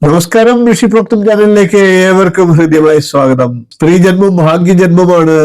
നമസ്കാരം. ഋഷിപ്രോക്തം ചാനലിലേക്ക് ഏവർക്കും ഹൃദ്യമായ സ്വാഗതം. സ്ത്രീജന്മം ഭാഗ്യജന്മമാണ്.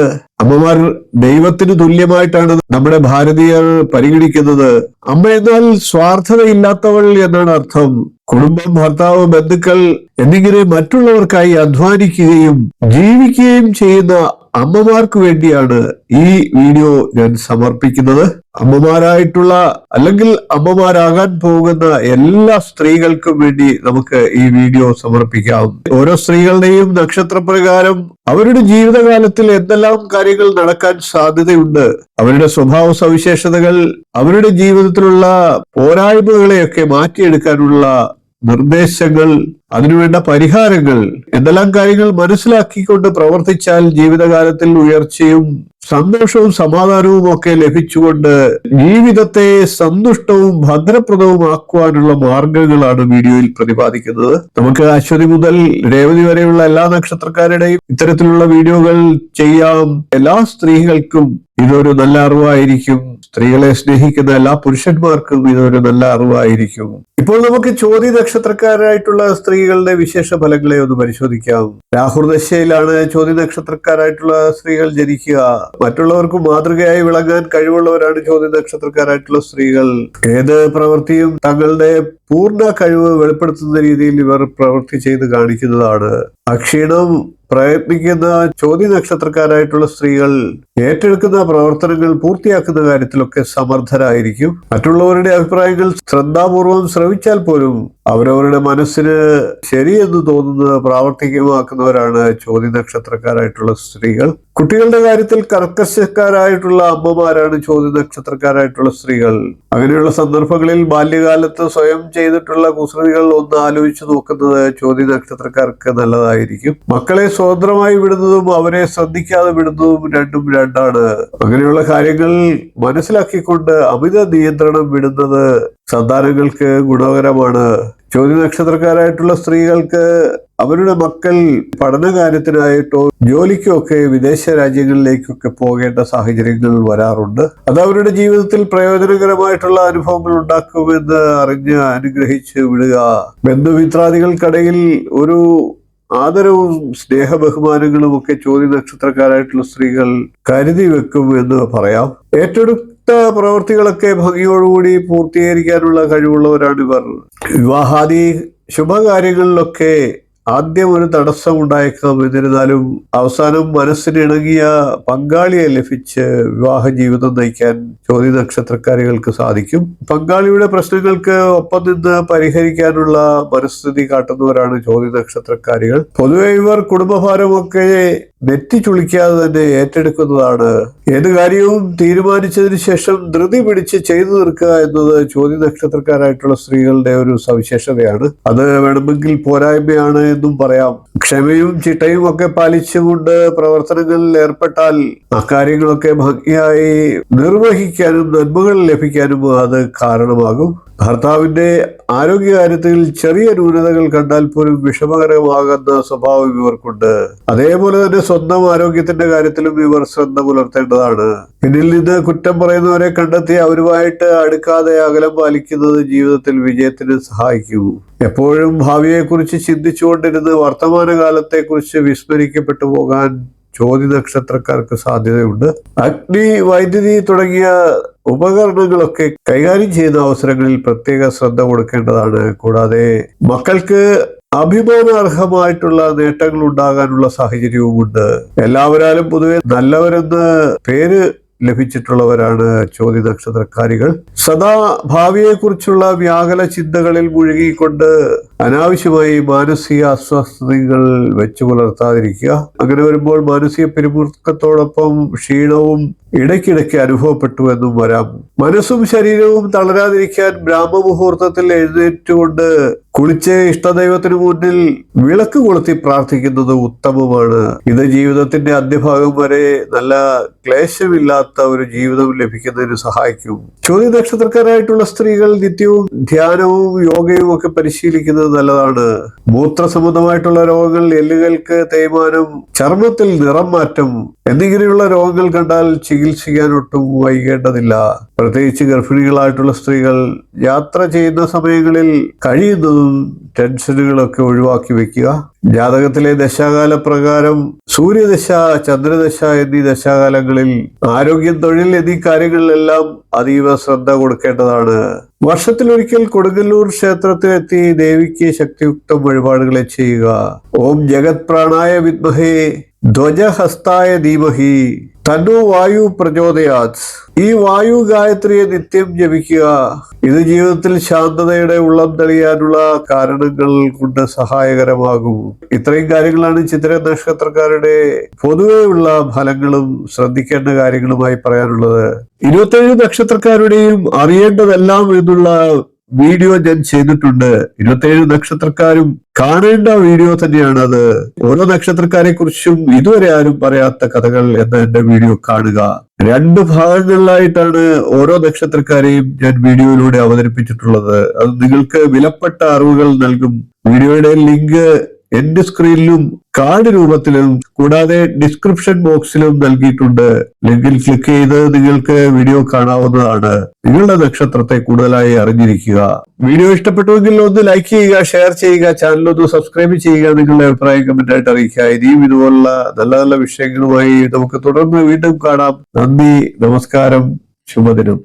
അമ്മമാർ ദൈവത്തിന് തുല്യമായിട്ടാണ് നമ്മുടെ ഭാരതീയർ പരിഗണിക്കുന്നത്. അമ്മ എന്നാൽ സ്വാർത്ഥതയില്ലാത്തവൾ എന്നാണ് അർത്ഥം. കുടുംബം, ഭർത്താവ്, ബന്ധുക്കൾ എന്നിങ്ങനെ മറ്റുള്ളവർക്കായി അധ്വാനിക്കുകയും ജീവിക്കുകയും ചെയ്യുന്ന അമ്മമാർക്ക് വേണ്ടിയാണ് ഈ വീഡിയോ ഞാൻ സമർപ്പിക്കുന്നത്. അമ്മമാരായിട്ടുള്ള അല്ലെങ്കിൽ അമ്മമാരാകാൻ പോകുന്ന എല്ലാ സ്ത്രീകൾക്കും വേണ്ടി നമുക്ക് ഈ വീഡിയോ സമർപ്പിക്കാം. ഓരോ സ്ത്രീകളുടെയും നക്ഷത്രപ്രകാരം അവരുടെ ജീവിതകാലത്തിൽ എന്തെല്ലാം കാര്യങ്ങൾ നടക്കാൻ സാധ്യതയുണ്ട്, അവരുടെ സ്വഭാവ സവിശേഷതകൾ, അവരുടെ ജീവിതത്തിലുള്ള പോരായ്മകളെയൊക്കെ മാറ്റിയെടുക്കാനുള്ള നിർദ്ദേശങ്ങൾ, അതിനുവേണ്ട പരിഹാരങ്ങൾ, എന്തെല്ലാം കാര്യങ്ങൾ മനസ്സിലാക്കിക്കൊണ്ട് പ്രവർത്തിച്ചാൽ ജീവിതകാലത്തിൽ ഉയർച്ചയും സന്തോഷവും സമാധാനവും ഒക്കെ ലഭിച്ചുകൊണ്ട് ജീവിതത്തെ സന്തുഷ്ടവും ഭദ്രപ്രദവും ആക്കുവാനുള്ള മാർഗങ്ങളാണ് വീഡിയോയിൽ പ്രതിപാദിക്കുന്നത്. നമുക്ക് അശ്വതി മുതൽ രേവതി വരെയുള്ള എല്ലാ നക്ഷത്രക്കാരുടെയും ഇത്തരത്തിലുള്ള വീഡിയോകൾ ചെയ്യാം. എല്ലാ സ്ത്രീകൾക്കും ഇതൊരു നല്ല അറിവായിരിക്കും. സ്ത്രീകളെ സ്നേഹിക്കുന്ന എല്ലാ പുരുഷന്മാർക്കും ഇതൊരു നല്ല അറിവായിരിക്കും. ഇപ്പോൾ നമുക്ക് ചോതി നക്ഷത്രക്കാരായിട്ടുള്ള സ്ത്രീകളുടെ വിശേഷ ഫലങ്ങളെ ഒന്ന് പരിശോധിക്കാം. രാഹുർദശയിലാണ് ചോതി നക്ഷത്രക്കാരായിട്ടുള്ള സ്ത്രീകൾ ജനിക്കുക. മറ്റുള്ളവർക്ക് മാതൃകയായി വിളങ്ങാൻ കഴിവുള്ളവരാണ് ചോതി നക്ഷത്രക്കാരായിട്ടുള്ള സ്ത്രീകൾ. ഏത് പ്രവൃത്തിയും തങ്ങളുടെ പൂർണ്ണ കഴിവ് വെളിപ്പെടുത്തുന്ന രീതിയിൽ ഇവർ പ്രവൃത്തി ചെയ്ത് കാണിക്കുന്നതാണ്. അക്ഷീണം പ്രയത്നിക്കുന്ന ചോതി നക്ഷത്രക്കാരായിട്ടുള്ള സ്ത്രീകൾ ഏറ്റെടുക്കുന്ന പ്രവർത്തനങ്ങൾ പൂർത്തിയാക്കുന്ന കാര്യത്തിലൊക്കെ സമർത്ഥരായിരിക്കും. മറ്റുള്ളവരുടെ അഭിപ്രായങ്ങൾ ശ്രദ്ധാപൂർവം ശ്രവിച്ചാൽ പോലും അവരവരുടെ മനസ്സിന് ശരിയെന്ന് തോന്നുന്നത് പ്രാവർത്തികമാക്കുന്നവരാണ് ചോതി നക്ഷത്രക്കാരായിട്ടുള്ള സ്ത്രീകൾ. കുട്ടികളുടെ കാര്യത്തിൽ കർക്കശക്കാരായിട്ടുള്ള അമ്മമാരാണ് ചോതി നക്ഷത്രക്കാരായിട്ടുള്ള സ്ത്രീകൾ. അങ്ങനെയുള്ള സന്ദർഭങ്ങളിൽ ബാല്യകാലത്ത് സ്വയം ചെയ്തിട്ടുള്ള കുസൃതികൾ ഒന്ന് ആലോചിച്ചു നോക്കുന്നത് ചോതി നക്ഷത്രക്കാർക്ക് നല്ലതായിരിക്കും. മക്കളെ സ്വതന്ത്രമായി വിടുന്നതും അവരെ ശ്രദ്ധിക്കാതെ വിടുന്നതും രണ്ടും രണ്ടാണ്. അങ്ങനെയുള്ള കാര്യങ്ങൾ മനസ്സിലാക്കിക്കൊണ്ട് അമിത നിയന്ത്രണം വിടുന്നത് സന്താനങ്ങൾക്ക് ഗുണകരമാണ്. ചോതി നക്ഷത്രക്കാരായിട്ടുള്ള സ്ത്രീകൾക്ക് അവരുടെ മക്കൾ പഠനകാര്യത്തിനായിട്ടോ ജോലിക്കോ ഒക്കെ വിദേശ രാജ്യങ്ങളിലേക്കൊക്കെ പോകേണ്ട സാഹചര്യങ്ങൾ വരാറുണ്ട്. അത് അവരുടെ ജീവിതത്തിൽ പ്രയോജനകരമായിട്ടുള്ള അനുഭവങ്ങൾ ഉണ്ടാക്കുമെന്ന് അറിഞ്ഞ് അനുഗ്രഹിച്ച് വിടുക. ബന്ധുമിത്രാദികൾക്കിടയിൽ ഒരു ആദരവും സ്നേഹ ബഹുമാനങ്ങളും ഒക്കെ ചോതി നക്ഷത്രക്കാരായിട്ടുള്ള സ്ത്രീകൾ കരുതി വെക്കും എന്ന് പറയാം. ഏറ്റെടുത്ത പ്രവൃത്തികളൊക്കെ ഭംഗിയോടുകൂടി പൂർത്തീകരിക്കാനുള്ള കഴിവുള്ളവരാണ് ഇവർ. വിവാഹാദി ശുഭകാര്യങ്ങളിലൊക്കെ ആദ്യം ഒരു തടസ്സം ഉണ്ടായേക്കാം. എന്നിരുന്നാലും അവസാനം മനസ്സിനിണങ്ങിയ പങ്കാളിയെ ലഭിച്ച് വിവാഹ ജീവിതം നയിക്കാൻ ചോതി നക്ഷത്രക്കാരികൾക്ക് സാധിക്കും. പങ്കാളിയുടെ പ്രശ്നങ്ങൾക്ക് ഒപ്പം നിന്ന് പരിഹരിക്കാനുള്ള മനസ്ഥിതി കാട്ടുന്നവരാണ് ചോതി നക്ഷത്രക്കാരികൾ. പൊതുവെ ഇവർ കുടുംബഭാരമൊക്കെ നെറ്റി ചുളിക്കാതെ തന്നെ ഏറ്റെടുക്കുന്നതാണ്. ഏത് കാര്യവും തീരുമാനിച്ചതിന് ശേഷം ധൃതി പിടിച്ച് ചെയ്തു തീർക്കുക എന്നത് ചോതി നക്ഷത്രക്കാരായിട്ടുള്ള സ്ത്രീകളുടെ ഒരു സവിശേഷതയാണ്. അത് വേണമെങ്കിൽ പോരായ്മയാണ് എന്നും പറയാം. ക്ഷമയും ചിട്ടയും ഒക്കെ പാലിച്ചുകൊണ്ട് പ്രവർത്തനങ്ങളിൽ ഏർപ്പെട്ടാൽ അക്കാര്യങ്ങളൊക്കെ ഭംഗിയായി നിർവഹിക്കാനും നന്മകൾ ലഭിക്കാനും അത് കാരണമാകും. ഭർത്താവിന്റെ ആരോഗ്യകാര്യത്തിൽ ചെറിയ ന്യൂനതകൾ കണ്ടാൽ പോലും വിഷമകരമാകുന്ന സ്വഭാവം ഇവർക്കുണ്ട്. അതേപോലെ തന്നെ സ്വന്തം ആരോഗ്യത്തിന്റെ കാര്യത്തിലും ഇവർ ശ്രദ്ധ പുലർത്തേണ്ടതാണ്. പിന്നിൽ നിന്ന് കുറ്റം പറയുന്നവരെ കണ്ടെത്തി അവരുമായിട്ട് അടുക്കാതെ അകലം പാലിക്കുന്നത് ജീവിതത്തിൽ വിജയത്തിന് സഹായിക്കും. എപ്പോഴും ഭാവിയെക്കുറിച്ച് ചിന്തിച്ചുകൊണ്ടിരുന്ന് വർത്തമാനകാലത്തെക്കുറിച്ച് വിസ്മരിക്കപ്പെട്ടു പോകാൻ ചോതി നക്ഷത്രക്കാർക്ക് സാധ്യതയുണ്ട്. അഗ്നി, വൈദ്യുതി തുടങ്ങിയ ഉപകരണങ്ങളൊക്കെ കൈകാര്യം ചെയ്യുന്ന അവസരങ്ങളിൽ പ്രത്യേക ശ്രദ്ധ കൊടുക്കേണ്ടതാണ്. കൂടാതെ മക്കൾക്ക് അഭിമാനാർഹമായിട്ടുള്ള നേട്ടങ്ങൾ ഉണ്ടാകാനുള്ള സാഹചര്യവുമുണ്ട്. എല്ലാവരാലും പൊതുവെ നല്ലവരെന്ന് പേര് ലഭിച്ചിട്ടുള്ളവരാണ് ചോതി നക്ഷത്രക്കാരികൾ. സദാ ഭാവിയെക്കുറിച്ചുള്ള വ്യാകുല ചിന്തകളിൽ മുഴുകിക്കൊണ്ട് അനാവശ്യമായി മാനസിക അസ്വസ്ഥതകൾ വെച്ചു പുലർത്താതിരിക്കുക. അങ്ങനെ വരുമ്പോൾ മാനസിക പിരിമുറുക്കത്തോടൊപ്പം ക്ഷീണവും ഇടയ്ക്കിടയ്ക്ക് അനുഭവപ്പെട്ടു എന്നും വരാം. മനസ്സും ശരീരവും തളരാതിരിക്കാൻ ബ്രാഹ്മമുഹൂർത്തത്തിൽ എഴുന്നേറ്റുകൊണ്ട് കുളിച്ച് ഇഷ്ടദൈവത്തിന് മുന്നിൽ വിളക്ക് കൊളുത്തി പ്രാർത്ഥിക്കുന്നത് ഉത്തമമാണ്. ഇത് ജീവിതത്തിന്റെ അന്ത്യഭാഗം വരെ നല്ല ക്ലേശമില്ലാത്ത ഒരു ജീവിതം ലഭിക്കുന്നതിന് സഹായിക്കും. ചോതി നക്ഷത്രക്കാരായിട്ടുള്ള സ്ത്രീകൾ നിത്യവും ധ്യാനവും യോഗയും ഒക്കെ പരിശീലിക്കുന്നത് നല്ലതാണ്. മൂത്ര സംബന്ധമായിട്ടുള്ള രോഗങ്ങൾ, എല്ലുകൾക്ക് തേയ്മാനം, ചർമ്മത്തിൽ നിറം മാറ്റം എന്നിങ്ങനെയുള്ള രോഗങ്ങൾ കണ്ടാൽ ചികിത്സിക്കാൻ ഒട്ടും വൈകേണ്ടതില്ല. പ്രത്യേകിച്ച് ഗർഭിണികളായിട്ടുള്ള സ്ത്രീകൾ യാത്ര ചെയ്യുന്ന സമയങ്ങളിൽ കഴിയുന്നതും ടെൻഷനുകളൊക്കെ ഒഴിവാക്കി വെക്കുക. ജാതകത്തിലെ ദശാകാല പ്രകാരം സൂര്യദശ, ചന്ദ്രദശ എന്നീ ദശാകാലങ്ങളിൽ ആരോഗ്യം, തൊഴിൽ എന്നീ കാര്യങ്ങളിലെല്ലാം അതീവ ശ്രദ്ധ കൊടുക്കേണ്ടതാണ്. വർഷത്തിലൊരിക്കൽ കൊടുങ്ങല്ലൂർ ക്ഷേത്രത്തിലെത്തി ദേവിക്ക് ശക്തിയുക്ത വഴിപാടുകളെ ചെയ്യുക. ഓം ജഗത് പ്രാണായ വിദ്മഹേ ധ്വജഹസ്തായ ധീമഹി തന്നോ വായു പ്രചോദയാത്. ഈ വായു ഗായത്രിയെ നിത്യം ജപിക്കുക. ഇത് ജീവിതത്തിൽ ശാന്തതയുടെ ഉള്ളം തെളിയാനുള്ള കാരണങ്ങൾ കൊണ്ട് സഹായകരമാകും. ഇത്രയും കാര്യങ്ങളാണ് ചിത്തിര നക്ഷത്രക്കാരുടെ പൊതുവെയുള്ള ഫലങ്ങളും ശ്രദ്ധിക്കേണ്ട കാര്യങ്ങളുമായി പറയാനുള്ളത്. 27 നക്ഷത്രക്കാരുടെയും അറിയേണ്ടതെല്ലാം എന്നുള്ള വീഡിയോ ഞാൻ ചെയ്തിട്ടുണ്ട്. 27 നക്ഷത്രക്കാരും കാണേണ്ട വീഡിയോ തന്നെയാണ് അത്. ഓരോ നക്ഷത്രക്കാരെ കുറിച്ചും ഇതുവരെ ആരും പറയാത്ത കഥകൾ എന്ന എന്റെ വീഡിയോ കാണുക. 2 ഭാഗങ്ങളിലായിട്ടാണ് ഓരോ നക്ഷത്രക്കാരെയും ഞാൻ വീഡിയോയിലൂടെ അവതരിപ്പിച്ചിട്ടുള്ളത്. അത് നിങ്ങൾക്ക് വിലപ്പെട്ട അറിവുകൾ നൽകും. വീഡിയോയുടെ ലിങ്ക് എന്റെ സ്ക്രീനിലും കാർഡ് രൂപത്തിലും കൂടാതെ ഡിസ്ക്രിപ്ഷൻ ബോക്സിലും നൽകിയിട്ടുണ്ട്. ലിങ്കിൽ ക്ലിക്ക് ചെയ്ത് നിങ്ങൾക്ക് വീഡിയോ കാണാവുന്നതാണ്. നിങ്ങളുടെ നക്ഷത്രത്തെ കൂടുതലായി അറിഞ്ഞിരിക്കുക. വീഡിയോ ഇഷ്ടപ്പെട്ടുവെങ്കിൽ ഒന്ന് ലൈക്ക് ചെയ്യുക, ഷെയർ ചെയ്യുക, ചാനൽ ഒന്ന് സബ്സ്ക്രൈബ് ചെയ്യുക. നിങ്ങളുടെ അഭിപ്രായം കമന്റ് ആയിട്ട് അറിയിക്കുക. ഇനിയും ഇതുപോലുള്ള നല്ല നല്ല വിഷയങ്ങളുമായി നമുക്ക് തുടർന്ന് വീണ്ടും കാണാം. നന്ദി, നമസ്കാരം, ശുഭദിനം.